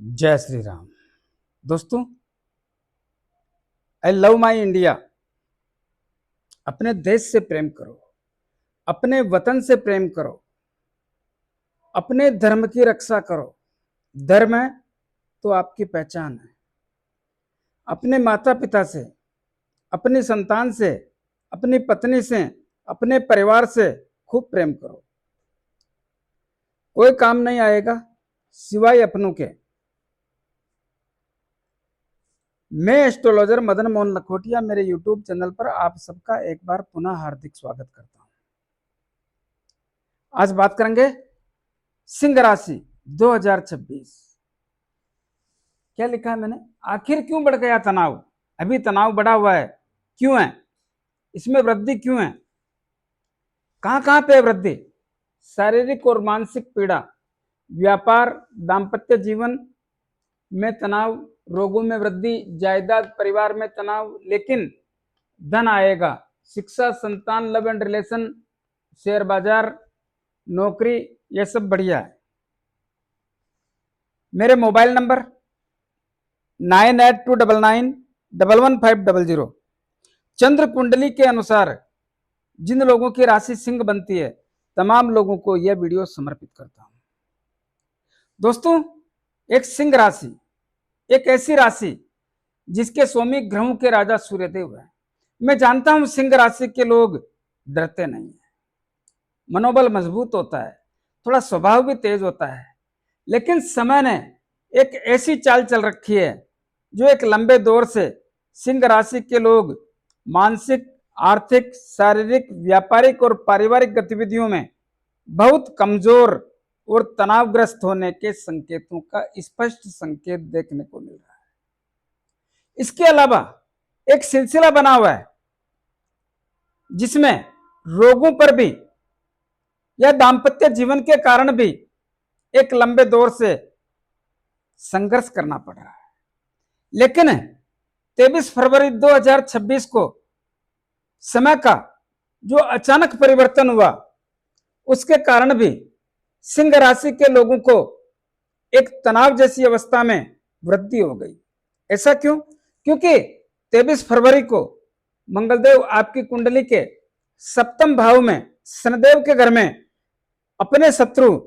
जय श्री राम। दोस्तों, I love my India. अपने देश से प्रेम करो, अपने वतन से प्रेम करो, अपने धर्म की रक्षा करो। धर्म है तो आपकी पहचान है। अपने माता पिता से, अपनी संतान से, अपनी पत्नी से, अपने परिवार से खूब प्रेम करो। कोई काम नहीं आएगा सिवाय अपनों के। मैं एस्ट्रोलॉजर मदन मोहन लखोटिया, मेरे यूट्यूब चैनल पर आप सबका एक बार पुनः हार्दिक स्वागत करता हूं। आज बात करेंगे सिंह राशि 2026। क्या लिखा है मैंने? आखिर क्यों बढ़ गया तनाव? अभी तनाव बढ़ा हुआ है, क्यों है? इसमें वृद्धि क्यों है? कहां पे है वृद्धि? शारीरिक और मानसिक पीड़ा, व्यापार, दाम्पत्य जीवन में तनाव, रोगों में वृद्धि, जायदाद, परिवार में तनाव, लेकिन धन आएगा। शिक्षा, संतान, लव एंड रिलेशन, शेयर बाजार, नौकरी, ये सब बढ़िया है। मेरे मोबाइल नंबर 9829911500। चंद्र कुंडली के अनुसार जिन लोगों की राशि सिंह बनती है, तमाम लोगों को यह वीडियो समर्पित करता हूं। दोस्तों, एक सिंह राशि एक ऐसी राशि जिसके स्वामी ग्रहों के राजा सूर्यदेव है। मैं जानता हूं सिंह राशि के लोग डरते नहीं है, मनोबल मजबूत होता है, थोड़ा स्वभाव भी तेज होता है, लेकिन समय ने एक ऐसी चाल चल रखी है जो एक लंबे दौर से सिंह राशि के लोग मानसिक, आर्थिक, शारीरिक, व्यापारिक और पारिवारिक गतिविधियों में बहुत कमजोर और तनावग्रस्त होने के संकेतों का स्पष्ट संकेत देखने को मिल रहा है। इसके अलावा एक सिलसिला बना हुआ है जिसमें रोगों पर भी या दाम्पत्य जीवन के कारण भी एक लंबे दौर से संघर्ष करना पड़ रहा है। लेकिन 23 फरवरी 2026 को समय का जो अचानक परिवर्तन हुआ, उसके कारण भी सिंह राशि के लोगों को एक तनाव जैसी अवस्था में वृद्धि हो गई। ऐसा क्यों? क्योंकि 23 फरवरी को मंगलदेव आपकी कुंडली के सप्तम भाव में शनिदेव के घर में अपने शत्रु,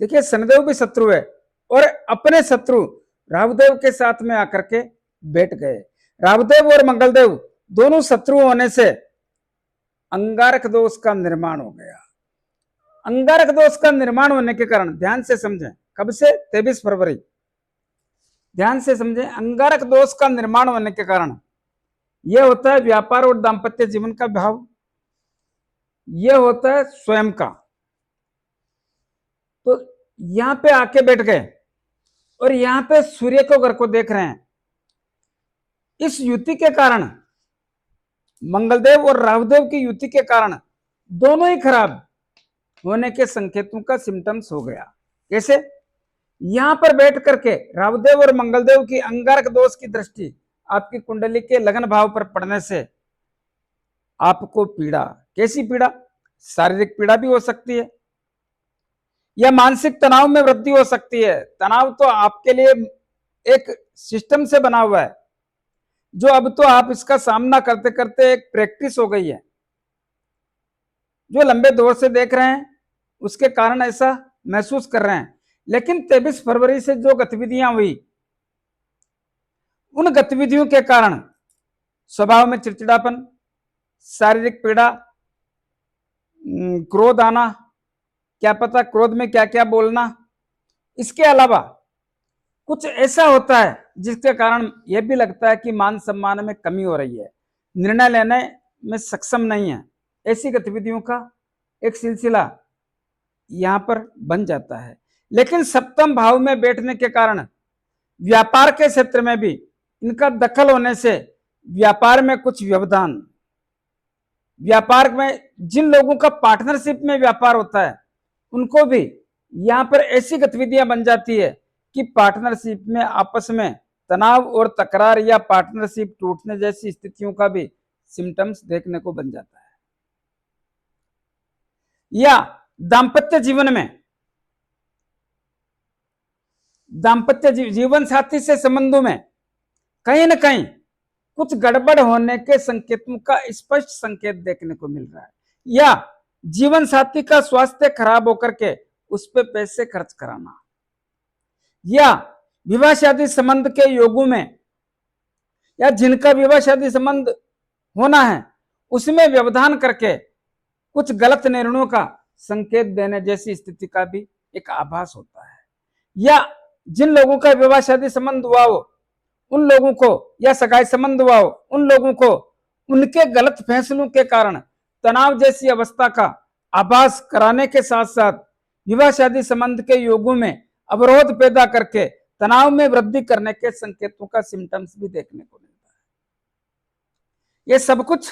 देखिए शनिदेव भी शत्रु है, और अपने शत्रु राहुदेव के साथ में आकर के बैठ गए। राहुदेव और मंगलदेव दोनों शत्रु होने से अंगारक दोष का निर्माण हो गया। अंगारक दोष का निर्माण होने के कारण, ध्यान से समझें, कब से? 23 फरवरी। ध्यान से समझें, अंगारक दोष का निर्माण होने के कारण यह होता है व्यापार और दाम्पत्य जीवन का भाव, यह होता है स्वयं का। तो यहां पे आके बैठ गए और यहां पे सूर्य को घर को देख रहे हैं। इस युति के कारण, मंगलदेव और राहुदेव की युति के कारण दोनों ही खराब होने के संकेतों का सिम्टम्स हो गया। कैसे? यहां पर बैठ करके राहुदेव और मंगलदेव की अंगारक दोष की दृष्टि आपकी कुंडली के लगन भाव पर पड़ने से आपको पीड़ा, कैसी पीड़ा? शारीरिक पीड़ा भी हो सकती है या मानसिक तनाव में वृद्धि हो सकती है। तनाव तो आपके लिए एक सिस्टम से बना हुआ है, जो अब तो आप इसका सामना करते करते एक प्रैक्टिस हो गई है, जो लंबे दौर से देख रहे हैं उसके कारण ऐसा महसूस कर रहे हैं। लेकिन 23 फरवरी से जो गतिविधियां हुई, उन गतिविधियों के कारण स्वभाव में चिड़चिड़ापन, शारीरिक पीड़ा, क्रोध आना, क्या पता क्रोध में क्या क्या बोलना। इसके अलावा कुछ ऐसा होता है जिसके कारण यह भी लगता है कि मान सम्मान में कमी हो रही है, निर्णय लेने में सक्षम नहीं है। ऐसी गतिविधियों का एक सिलसिला यहां पर बन जाता है। लेकिन सप्तम भाव में बैठने के कारण व्यापार के क्षेत्र में भी इनका दखल होने से व्यापार में कुछ व्यवधान, व्यापार में जिन लोगों का पार्टनरशिप में व्यापार होता है उनको भी यहां पर ऐसी गतिविधियां बन जाती है कि पार्टनरशिप में आपस में तनाव और तकरार या पार्टनरशिप टूटने जैसी स्थितियों का भी सिम्टम्स देखने को बन जाता है। या दाम्पत्य जीवन में दाम्पत्य जीवन साथी से संबंधों में कहीं ना कहीं कुछ गड़बड़ होने के संकेतों का स्पष्ट संकेत देखने को मिल रहा है, या जीवन साथी का स्वास्थ्य खराब होकर के उस पर पैसे खर्च कराना, या विवाह शादी संबंध के योगों में, या जिनका विवाह शादी संबंध होना है उसमें व्यवधान करके कुछ गलत निर्णयों का संकेत देने जैसी स्थिति का भी एक आभास होता है, या जिन लोगों का विवाह शादी संबंध हुआ हो उन लोगों को, या सगाई संबंध हुआ हो उन लोगों को उनके गलत फैसलों के कारण तनाव जैसी अवस्था का आभास कराने के साथ साथ विवाह शादी संबंध के योगों में अवरोध पैदा करके तनाव में वृद्धि करने के संकेतों का सिम्टम्स भी देखने को मिलता है। ये सब कुछ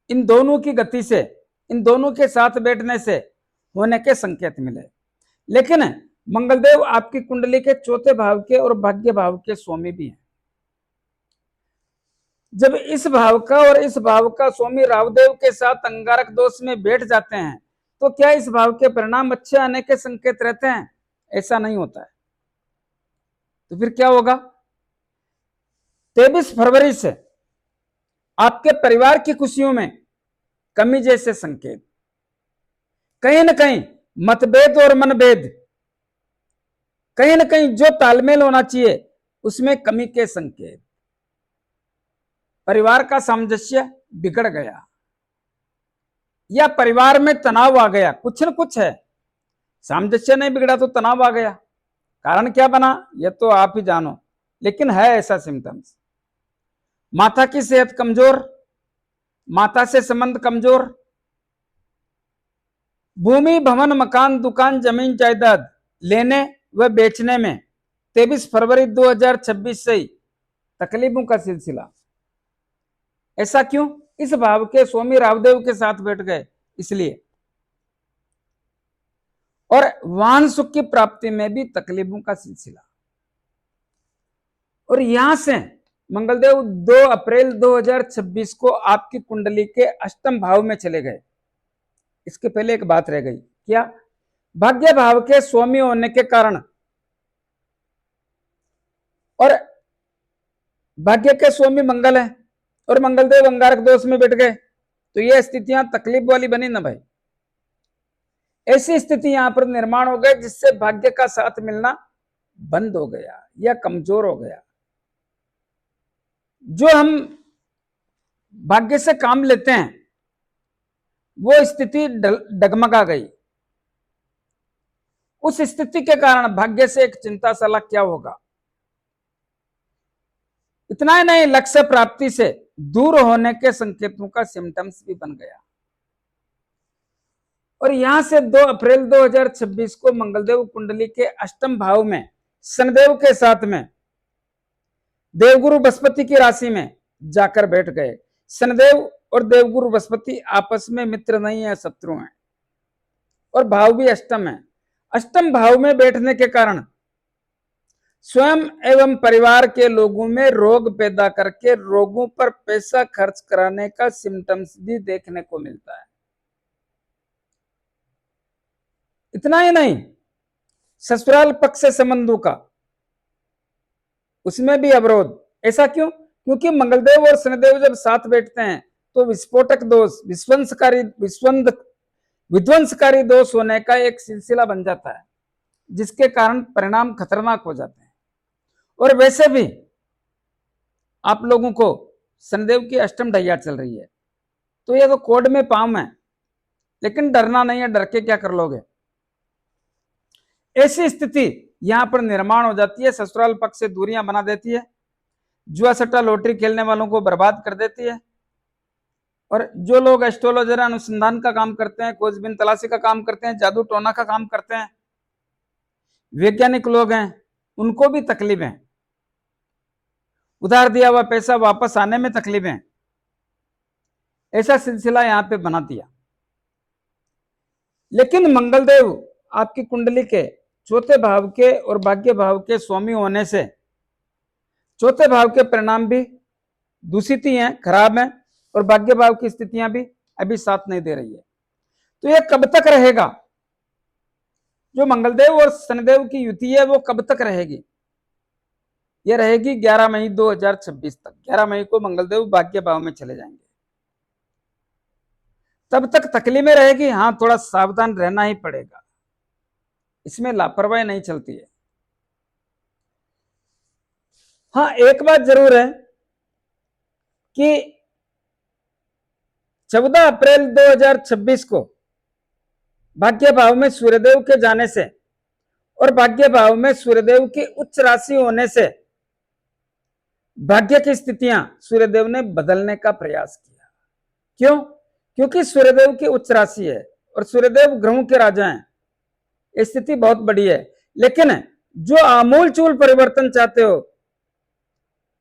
इन दोनों की गति से, इन दोनों के साथ बैठने से होने के संकेत मिले। लेकिन मंगलदेव आपकी कुंडली के चौथे भाव के और भाग्य भाव के स्वामी भी हैं। जब इस भाव का और इस भाव का स्वामी राहुदेव के साथ अंगारक दोष में बैठ जाते हैं तो क्या इस भाव के परिणाम अच्छे आने के संकेत रहते हैं? ऐसा नहीं होता है। तो फिर क्या होगा? 23 फरवरी से आपके परिवार की खुशियों में कमी जैसे संकेत, कहीं ना कहीं मतभेद और मनभेद, कहीं ना कहीं जो तालमेल होना चाहिए उसमें कमी के संकेत, परिवार का सामंजस्य बिगड़ गया या परिवार में तनाव आ गया, कुछ न कुछ है। सामंजस्य नहीं बिगड़ा तो तनाव आ गया, कारण क्या बना ये तो आप ही जानो, लेकिन है ऐसा सिम्टम्स। माता की सेहत कमजोर, माता से संबंध कमजोर, भूमि भवन मकान दुकान जमीन जायदाद लेने व बेचने में 23 फरवरी 2026 से ही तकलीफों का सिलसिला। ऐसा क्यों? इस भाव के स्वामी राहुदेव के साथ बैठ गए इसलिए। और वाहन सुख की प्राप्ति में भी तकलीफों का सिलसिला। और यहां से मंगलदेव 2 अप्रैल 2026 को आपकी कुंडली के अष्टम भाव में चले गए। इसके पहले एक बात रह गई, क्या? भाग्य भाव के स्वामी होने के कारण और भाग्य के स्वामी मंगल है और मंगलदेव अंगारक दोष में बैठ गए तो ये स्थितियां तकलीफ वाली बनी ना भाई। ऐसी स्थिति यहां पर निर्माण हो गई जिससे भाग्य का साथ मिलना बंद हो गया या कमजोर हो गया। जो हम भाग्य से काम लेते हैं वो स्थिति डगमगा गई। उस स्थिति के कारण भाग्य से एक चिंता साला क्या होगा। इतना ही नहीं, लक्ष्य प्राप्ति से दूर होने के संकेतों का सिम्टम्स भी बन गया। और यहां से 2 अप्रैल 2026 को मंगलदेव कुंडली के अष्टम भाव में शनिदेव के साथ में देवगुरु बृहस्पति की राशि में जाकर बैठ गए। शनिदेव और देवगुरु बृहस्पति आपस में मित्र नहीं है, शत्रु हैं, और भाव भी अष्टम है। अष्टम भाव में बैठने के कारण स्वयं एवं परिवार के लोगों में रोग पैदा करके रोगों पर पैसा खर्च कराने का सिम्टम्स भी देखने को मिलता है। इतना ही नहीं, ससुराल पक्ष से संबंधों का उसमें भी अवरोध। ऐसा क्यों? क्योंकि मंगलदेव और शनिदेव जब साथ बैठते हैं तो विस्फोटक दोष, विध्वंसकारी दोष होने का एक सिलसिला बन जाता है, जिसके कारण परिणाम खतरनाक हो जाते हैं। और वैसे भी आप लोगों को शनिदेव की अष्टम ढैया चल रही है तो ये तो कोड में पाम है, लेकिन डरना नहीं है, डर के क्या कर लोगे। ऐसी स्थिति यहां पर निर्माण हो जाती है। ससुराल पक्ष से दूरियां बना देती है, जुआ सट्टा लॉटरी खेलने वालों को बर्बाद कर देती है। और जो लोग एस्ट्रोलॉजर अनुसंधान का काम करते हैं, खोजबीन तलाशी का काम करते हैं, जादू टोना का काम करते हैं, वैज्ञानिक लोग हैं, उनको भी तकलीफ है। उधार दिया हुआ पैसा वापस आने में तकलीफ है। ऐसा सिलसिला यहां पे बना दिया। लेकिन मंगलदेव आपकी कुंडली के चौथे भाव के और भाग्य भाव के स्वामी होने से चौथे भाव के परिणाम भी दूषित ही हैं, खराब हैं, और भाग्य भाव की स्थितियां भी अभी साथ नहीं दे रही है। तो यह कब तक रहेगा जो मंगलदेव और शनिदेव की युति है वो कब तक रहेगी? ये रहेगी 11 मई 2026 तक। 11 मई को मंगलदेव भाग्य भाव में चले जाएंगे। तब तक तकलीफ में रहेगी। हाँ, थोड़ा सावधान रहना ही पड़ेगा, इसमें लापरवाही नहीं चलती है। हाँ, एक बात जरूर है कि 14 अप्रैल 2026 को भाग्य भाव में सूर्यदेव के जाने से और भाग्य भाव में सूर्यदेव की उच्च राशि होने से भाग्य की स्थितियां सूर्यदेव ने बदलने का प्रयास किया। क्यों? क्योंकि सूर्यदेव की उच्च राशि है और सूर्यदेव ग्रहों के राजा हैं। स्थिति बहुत बड़ी है, लेकिन जो आमूल चूल परिवर्तन चाहते हो,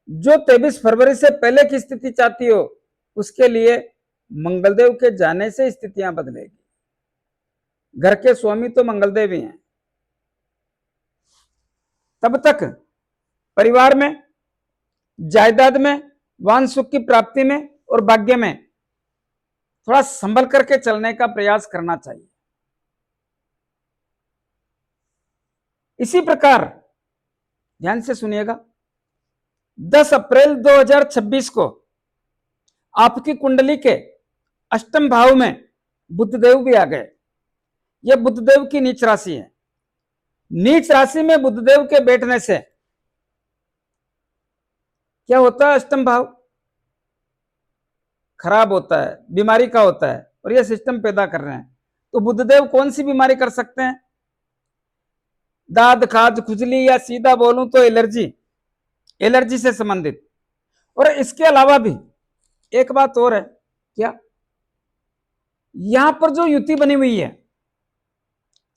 जो 23 फरवरी से पहले की स्थिति चाहती हो, उसके लिए मंगलदेव के जाने से स्थितियां बदलेगी। घर के स्वामी तो मंगलदेव ही हैं। तब तक परिवार में, जायदाद में, वाहन सुख की प्राप्ति में और भाग्य में थोड़ा संभल करके चलने का प्रयास करना चाहिए। इसी प्रकार ध्यान से सुनिएगा, 10 अप्रैल 2026 को आपकी कुंडली के अष्टम भाव में बुधदेव भी आ गए। यह बुधदेव की नीच राशि है। नीच राशि में बुधदेव के बैठने से क्या होता है? अष्टम भाव खराब होता है, बीमारी का होता है, और यह सिस्टम पैदा कर रहे हैं। तो बुधदेव कौन सी बीमारी कर सकते हैं? दाद, खाज, खुजली, या सीधा बोलूं तो एलर्जी, एलर्जी से संबंधित। और इसके अलावा भी एक बात और है, क्या? यहां पर जो युति बनी हुई है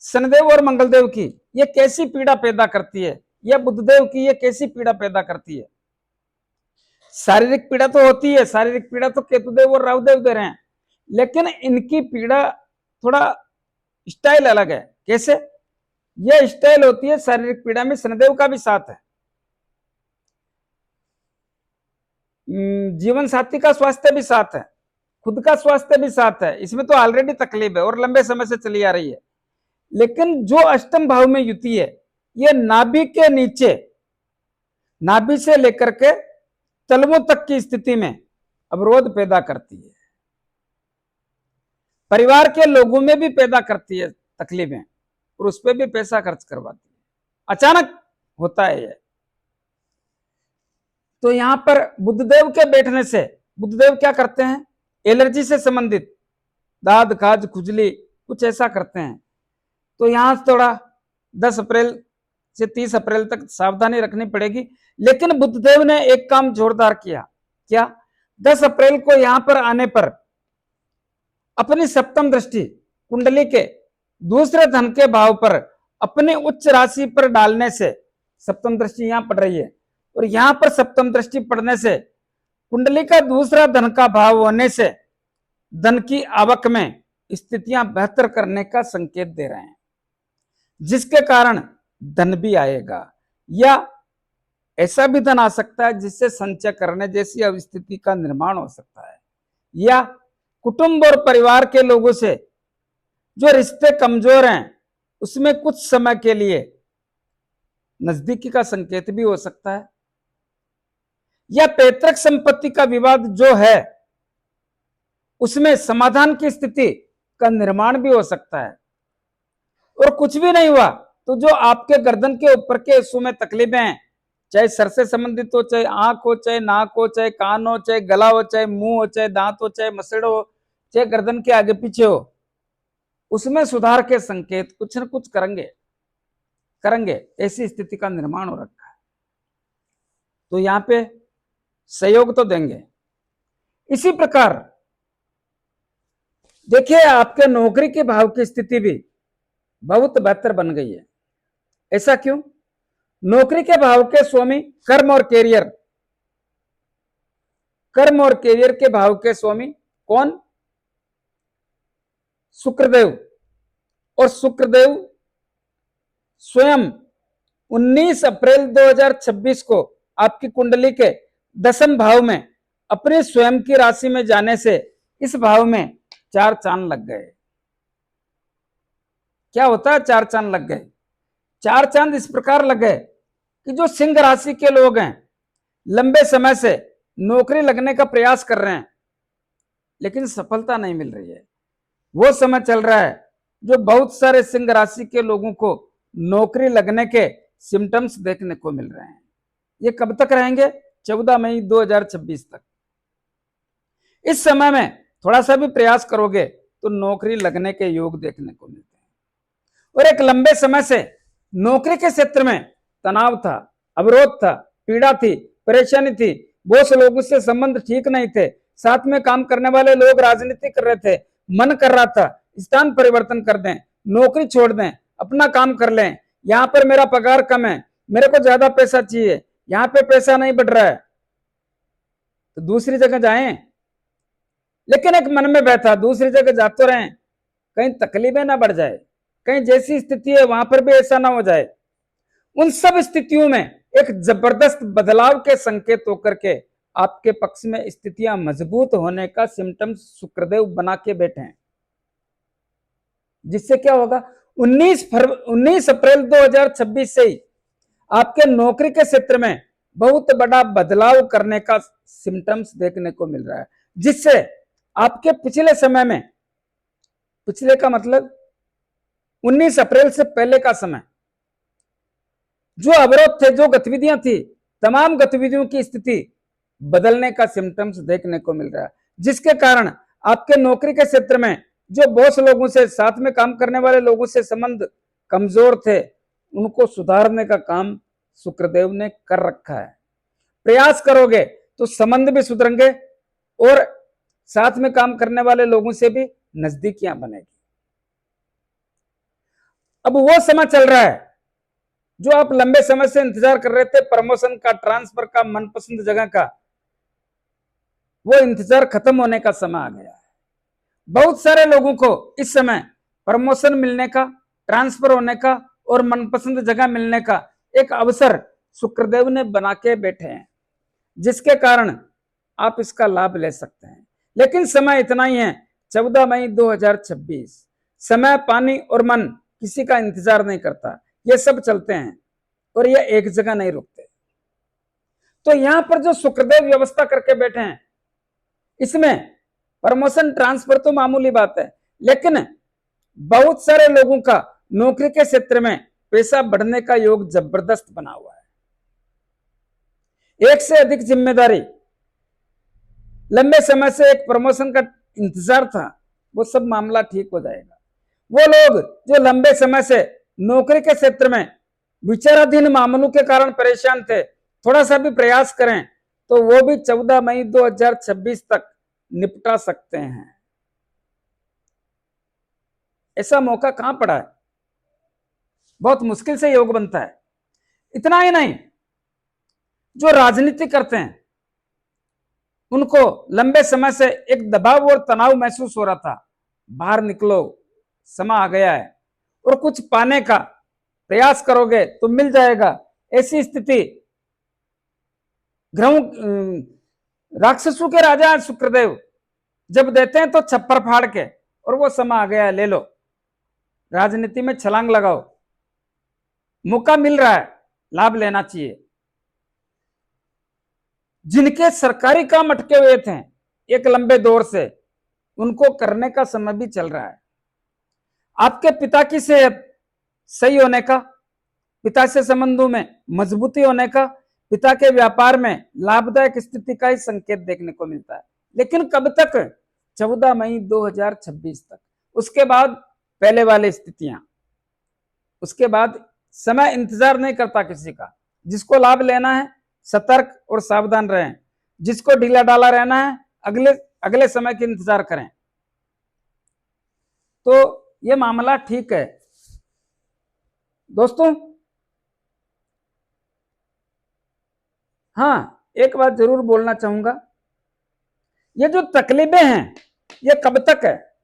शनिदेव और मंगलदेव की, यह कैसी पीड़ा पैदा करती है? यह बुधदेव की यह कैसी पीड़ा पैदा करती है? शारीरिक पीड़ा तो होती है, शारीरिक पीड़ा तो केतुदेव और राहुदेव दे रहे हैं, लेकिन इनकी पीड़ा थोड़ा स्टाइल अलग है। कैसे? यह स्टाइल होती है शारीरिक पीड़ा में शनिदेव का भी साथ है, जीवन साथी का स्वास्थ्य भी साथ है, खुद का स्वास्थ्य भी साथ है। इसमें तो ऑलरेडी तकलीफ है और लंबे समय से चली आ रही है। लेकिन जो अष्टम भाव में युति है, यह नाभि के नीचे, नाभि से लेकर के तलवों तक की स्थिति में अवरोध पैदा करती है। परिवार के लोगों में भी पैदा करती है तकलीफें, और उस पर भी पैसा खर्च करवाती है। अचानक होता है यह। तो यहां पर बुधदेव के बैठने से, बुधदेव क्या करते हैं? एलर्जी से संबंधित, दाद, खाज, खुजली, कुछ ऐसा करते हैं। तो यहां थोड़ा 10 अप्रैल से 30 अप्रैल तक सावधानी रखनी पड़ेगी। लेकिन बुधदेव ने एक काम जोरदार किया। क्या? 10 अप्रैल को यहां पर आने पर अपनी सप्तम दृष्टि कुंडली के दूसरे धन के भाव पर अपनी उच्च राशि पर डालने से, सप्तम दृष्टि यहां पड़ रही है, और यहां पर सप्तम दृष्टि पड़ने से कुंडली का दूसरा धन का भाव होने से धन की आवक में स्थितियां बेहतर करने का संकेत दे रहे हैं, जिसके कारण धन भी आएगा, या ऐसा भी धन आ सकता है जिससे संचय करने जैसी स्थिति का निर्माण हो सकता है, या कुटुंब और परिवार के लोगों से जो रिश्ते कमजोर हैं उसमें कुछ समय के लिए नजदीकी का संकेत भी हो सकता है, या पैतृक संपत्ति का विवाद जो है उसमें समाधान की स्थिति का निर्माण भी हो सकता है। और कुछ भी नहीं हुआ तो जो आपके गर्दन के ऊपर के हिस्सों में तकलीफें हैं, चाहे सर से संबंधित हो, चाहे आंख हो, चाहे नाक हो, चाहे कान हो, चाहे गला हो, चाहे मुंह हो, चाहे दांत हो, चाहे मसड़ हो, चाहे गर्दन के आगे पीछे हो, उसमें सुधार के संकेत कुछ न कुछ करेंगे ऐसी स्थिति का निर्माण हो रखा है। तो यहां पे सहयोग तो देंगे। इसी प्रकार देखिए, आपके नौकरी के भाव की स्थिति भी बहुत बेहतर बन गई है। ऐसा क्यों? नौकरी के भाव के स्वामी कर्म और कैरियर, कर्म और कैरियर के भाव के स्वामी कौन? शुक्रदेव। और शुक्रदेव स्वयं 19 अप्रैल 2026 को आपकी कुंडली के 10वें भाव में अपने स्वयं की राशि में जाने से इस भाव में 4 चांद लग गए। क्या होता है, चार चांद लग गए। चार चांद इस प्रकार लग गए कि जो सिंह राशि के लोग हैं, लंबे समय से नौकरी लगने का प्रयास कर रहे हैं लेकिन सफलता नहीं मिल रही है। वो समय चल रहा है जो बहुत सारे सिंह राशि के लोगों को नौकरी लगने के सिम्टम्स देखने को मिल रहे हैं। ये कब तक रहेंगे? 14 मई 2026 तक। इस समय में थोड़ा सा भी प्रयास करोगे तो नौकरी लगने के योग देखने को मिलते हैं। और एक लंबे समय से नौकरी के क्षेत्र में तनाव था, अवरोध था, पीड़ा थी, परेशानी थी, बॉस लोगों से संबंध ठीक नहीं थे, साथ में काम करने वाले लोग राजनीति कर रहे थे, मन कर रहा था स्थान परिवर्तन कर दें, नौकरी छोड़ दें, अपना काम कर लें, यहां पर मेरा पगार कम है, मेरे को ज्यादा पैसा चाहिए, यहां पे पैसा नहीं बढ़ रहा है तो दूसरी जगह जाएं। लेकिन एक मन में बैठा, दूसरी जगह जाते रहें, कहीं तकलीफें ना बढ़ जाए, कहीं जैसी स्थिति है वहां पर भी ऐसा ना हो जाए। उन सब स्थितियों में एक जबरदस्त बदलाव के संकेत होकर के आपके पक्ष में स्थितियां मजबूत होने का सिम्टम शुक्रदेव बना के बैठे हैं। जिससे क्या होगा, 19 अप्रैल 2026 से ही आपके नौकरी के क्षेत्र में बहुत बड़ा बदलाव करने का सिम्टम्स देखने को मिल रहा है। जिससे आपके पिछले समय में, पिछले का मतलब 19 अप्रैल से पहले का समय, जो अवरोध थे, जो गतिविधियां थी, तमाम गतिविधियों की स्थिति बदलने का सिम्टम्स देखने को मिल रहा है। जिसके कारण आपके नौकरी के क्षेत्र में जो बॉस लोगों से, साथ में काम करने वाले लोगों से संबंध कमजोर थे, उनको सुधारने का काम शुक्रदेव ने कर रखा है। प्रयास करोगे तो संबंध भी सुधरेंगे और साथ में काम करने वाले लोगों से भी नजदीकियां बनेगी। अब वो समय चल रहा है जो आप लंबे समय से इंतजार कर रहे थे, प्रमोशन का, ट्रांसफर का, मनपसंद जगह का, वो इंतजार खत्म होने का समय आ गया है। बहुत सारे लोगों को इस समय प्रमोशन मिलने का, ट्रांसफर होने का और मनपसंद जगह मिलने का एक अवसर शुक्रदेव ने बना के बैठे हैं, जिसके कारण आप इसका लाभ ले सकते हैं। लेकिन समय इतना ही है, 14 मई 2026। समय, पानी और मन किसी का इंतजार नहीं करता, ये सब चलते हैं और ये एक जगह नहीं रुकते। तो यहां पर जो शुक्रदेव व्यवस्था करके बैठे हैं, इसमें प्रमोशन, ट्रांसफर तो मामूली बात है, लेकिन बहुत सारे लोगों का नौकरी के क्षेत्र में पैसा बढ़ने का योग जबरदस्त बना हुआ है। एक से अधिक जिम्मेदारी, लंबे समय से एक प्रमोशन का इंतजार था, वो सब मामला ठीक हो जाएगा। वो लोग जो लंबे समय से नौकरी के क्षेत्र में विचाराधीन मामलों के कारण परेशान थे, थोड़ा सा भी प्रयास करें तो वो भी 14 मई 2026 तक निपटा सकते हैं। ऐसा मौका कहां पड़ा है, बहुत मुश्किल से योग बनता है। इतना ही नहीं, जो राजनीति करते हैं उनको लंबे समय से एक दबाव और तनाव महसूस हो रहा था, बाहर निकलो, समय आ गया है और कुछ पाने का प्रयास करोगे तो मिल जाएगा। ऐसी स्थिति ग्रहों, राक्षसों के राजा शुक्रदेव जब देते हैं तो छप्पर फाड़ के, और वो समय आ गया है, ले लो, राजनीति में छलांग लगाओ, मौका मिल रहा है, लाभ लेना चाहिए। जिनके सरकारी काम अटके हुए थे एक लंबे दौर से, उनको करने का समय भी चल रहा है। आपके पिता की सेहत सही होने का, पिता से संबंधों में मजबूती होने का, पिता के व्यापार में लाभदायक स्थिति का ही संकेत देखने को मिलता है। लेकिन कब तक? 14 मई 2026 तक। उसके बाद पहले वाली स्थितियां, उसके बाद समय इंतजार नहीं करता किसी का। जिसको लाभ लेना है सतर्क और सावधान रहें, जिसको ढीला डाला रहना है अगले समय की इंतजार करें। तो ये मामला ठीक है दोस्तों। हाँ, एक बात जरूर बोलना चाहूंगा, ये जो तकलीफें हैं ये कब तक है,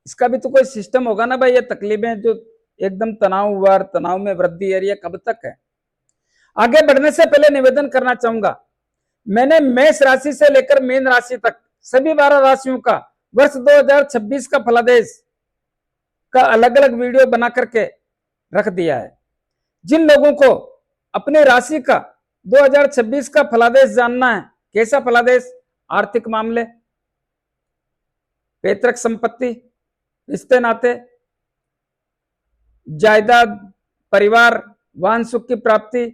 इसका भी तो कोई सिस्टम होगा ना भाई। ये तकलीफें जो एकदम तनाव में वृद्धि है, ये कब तक है? आगे बढ़ने से पहले निवेदन करना चाहूंगा, मैंने मेष राशि से लेकर मीन राशि तक सभी 12 राशियों का वर्ष 2026 का फलादेश का अलग अलग वीडियो बना करके रख दिया है। जिन लोगों को अपनी राशि का 2026 का फलादेश जानना है, कैसा फलादेश? आर्थिक मामले, पैतृक संपत्ति, रिश्ते नाते, जायदाद, परिवार, वाहन सुख की प्राप्ति,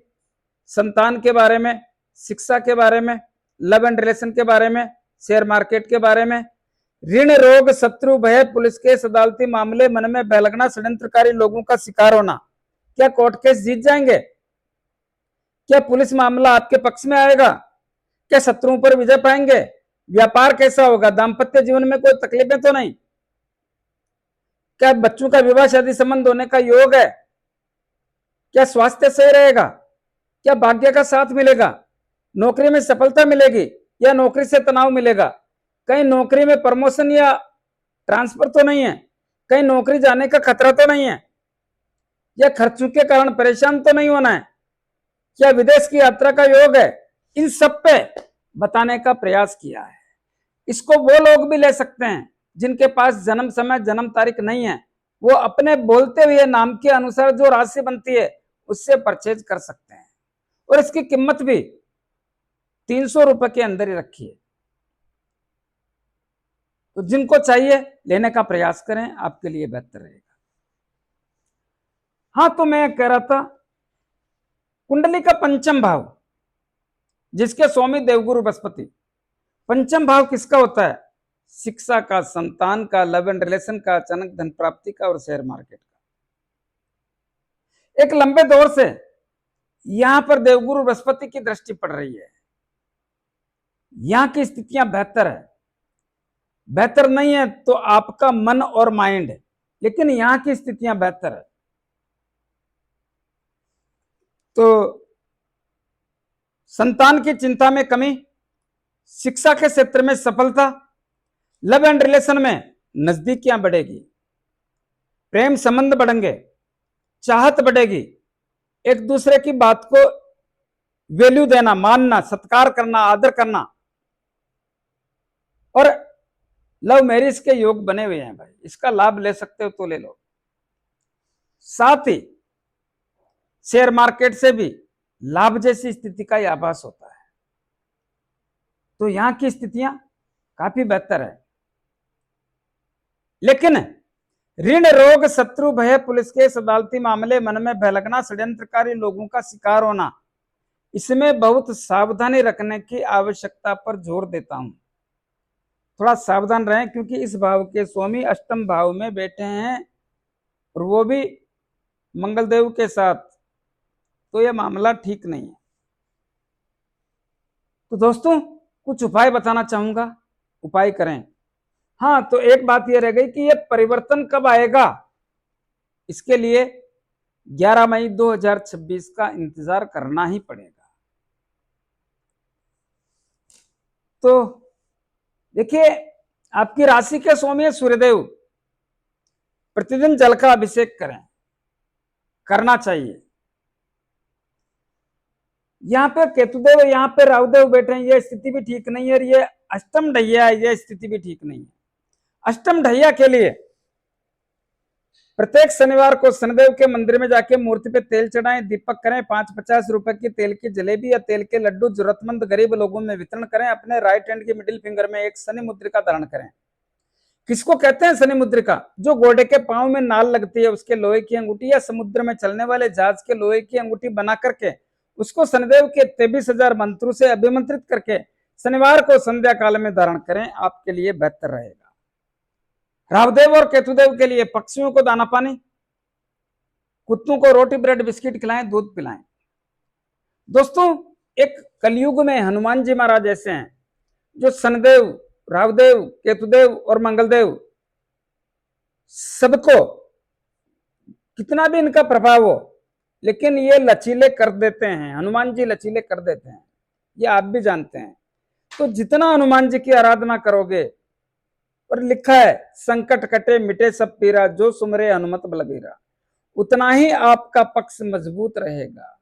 संतान के बारे में, शिक्षा के बारे में, लव एंड रिलेशन के बारे में, शेयर मार्केट के बारे में, ऋण, रोग, शत्रु, भय, पुलिस केस, अदालती मामले, मन में भय लगना, षड्यंत्रकारी लोगों का शिकार होना, क्या कोर्ट केस जीत जाएंगे? क्या पुलिस मामला आपके पक्ष में आएगा? क्या शत्रुओं पर विजय पाएंगे? व्यापार कैसा होगा? दाम्पत्य जीवन में कोई तकलीफें तो नहीं? क्या बच्चों का विवाह शादी संबंध होने का योग है? क्या स्वास्थ्य सही रहेगा? क्या भाग्य का साथ मिलेगा? नौकरी में सफलता मिलेगी या नौकरी से तनाव मिलेगा? कहीं नौकरी में प्रमोशन या ट्रांसफर तो नहीं है? कहीं नौकरी जाने का खतरा तो नहीं है? या खर्चों के कारण परेशान तो नहीं होना है? क्या विदेश की यात्रा का योग है? इन सब पे बताने का प्रयास किया है। इसको वो लोग भी ले सकते हैं जिनके पास जन्म समय जन्म तारीख नहीं है, वो अपने बोलते हुए नाम के अनुसार जो राशि बनती है उससे परचेज कर सकते हैं। और इसकी कीमत भी 300 रुपए के अंदर ही रखी है। तो जिनको चाहिए लेने का प्रयास करें, आपके लिए बेहतर रहेगा। हाँ, तो मैं कह रहा था कुंडली का पंचम भाव, जिसके स्वामी देवगुरु बृहस्पति, पंचम भाव किसका होता है? शिक्षा का, संतान का, लव एंड रिलेशन का, अचानक धन प्राप्ति का और शेयर मार्केट का। एक लंबे दौर से यहां पर देवगुरु बृहस्पति की दृष्टि पड़ रही है। यहां की स्थितियां बेहतर है, बेहतर नहीं है तो आपका मन और माइंड, लेकिन यहां की स्थितियां बेहतर है। तो संतान की चिंता में कमी, शिक्षा के क्षेत्र में सफलता, लव एंड रिलेशन में नजदीकियां बढ़ेगी, प्रेम संबंध बढ़ेंगे, चाहत बढ़ेगी, एक दूसरे की बात को वैल्यू देना, मानना, सत्कार करना, आदर करना, और लव मैरिज के योग बने हुए हैं भाई, इसका लाभ ले सकते हो तो ले लो। साथ ही शेयर मार्केट से भी लाभ जैसी स्थिति का आभास होता है। तो यहां की स्थितियां काफी बेहतर है। लेकिन ऋण, रोग, शत्रु, भय, पुलिस केस, अदालती मामले, मन में भय लगना, षड्यंत्रकारी लोगों का शिकार होना, इसमें बहुत सावधानी रखने की आवश्यकता पर जोर देता हूं। थोड़ा सावधान रहें, क्योंकि इस भाव के स्वामी अष्टम भाव में बैठे हैं और वो भी मंगलदेव के साथ, तो यह मामला ठीक नहीं है। तो दोस्तों, कुछ उपाय बताना चाहूंगा, उपाय करें। हाँ, तो एक बात यह रह गई कि यह परिवर्तन कब आएगा, इसके लिए 11 मई 2026 का इंतजार करना ही पड़ेगा। तो देखिए, आपकी राशि के स्वामी है सूर्यदेव, प्रतिदिन जल का अभिषेक करें, करना चाहिए। यहाँ पे केतुदेव, यहाँ पे राहुदेव बैठे हैं, ये स्थिति भी ठीक नहीं है, और ये अष्टम ढैया है, ये स्थिति भी ठीक नहीं है। अष्टम ढैया के लिए प्रत्येक शनिवार को शनिदेव के मंदिर में जाके मूर्ति पे तेल चढ़ाएं, दीपक करें, 5-50 रुपए की तेल की जलेबी या तेल के लड्डू जरूरतमंद गरीब लोगों में वितरण करें। अपने राइट हैंड की मिडिल फिंगर में एक शनि मुद्रिका धारण करें। किसको कहते हैं शनि मुद्रिका? जो घोड़े के पांव में नाल लगती है उसके लोहे की अंगूठी, या समुद्र में चलने वाले जहाज के लोहे की अंगूठी बना करके उसको शनिदेव के 23,000 मंत्रों से अभिमंत्रित करके शनिवार को संध्या काल में धारण करें, आपके लिए बेहतर रहेगा। राहुदेव और केतुदेव के लिए पक्षियों को दाना पानी, कुत्तों को रोटी ब्रेड बिस्किट खिलाएं, दूध पिलाएं। दोस्तों, एक कलयुग में हनुमान जी महाराज ऐसे हैं जो शनिदेव, राहुदेव, केतुदेव और मंगलदेव, सबको कितना भी इनका प्रभाव हो, लेकिन ये लचीले कर देते हैं। हनुमान जी लचीले कर देते हैं, ये आप भी जानते हैं। तो जितना हनुमान जी की आराधना करोगे, और लिखा है संकट कटे मिटे सब पीरा, जो सुमरे हनुमत बलबीरा, उतना ही आपका पक्ष मजबूत रहेगा।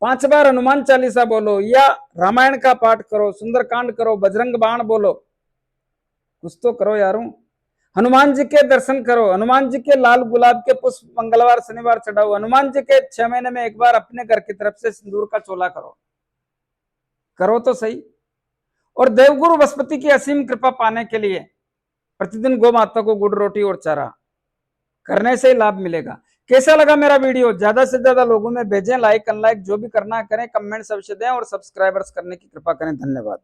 5 बार हनुमान चालीसा बोलो, या रामायण का पाठ करो, सुंदरकांड करो, बजरंग बाण बोलो, कुछ तो करो यारों। हनुमान जी के दर्शन करो, हनुमान जी के लाल गुलाब के पुष्प मंगलवार शनिवार चढ़ाओ, हनुमान जी के 6 महीने में एक बार अपने घर की तरफ से सिंदूर का चोला करो, करो तो सही। और देवगुरु बृहस्पति की असीम कृपा पाने के लिए प्रतिदिन गौ माता को गुड़ रोटी और चारा करने से ही लाभ मिलेगा। कैसा लगा मेरा वीडियो, ज्यादा से ज्यादा लोगों में भेजें, लाइक अनलाइक जो भी करना करें, कमेंट्स अवश्य दें और सब्सक्राइबर्स करने की कृपा करें। धन्यवाद।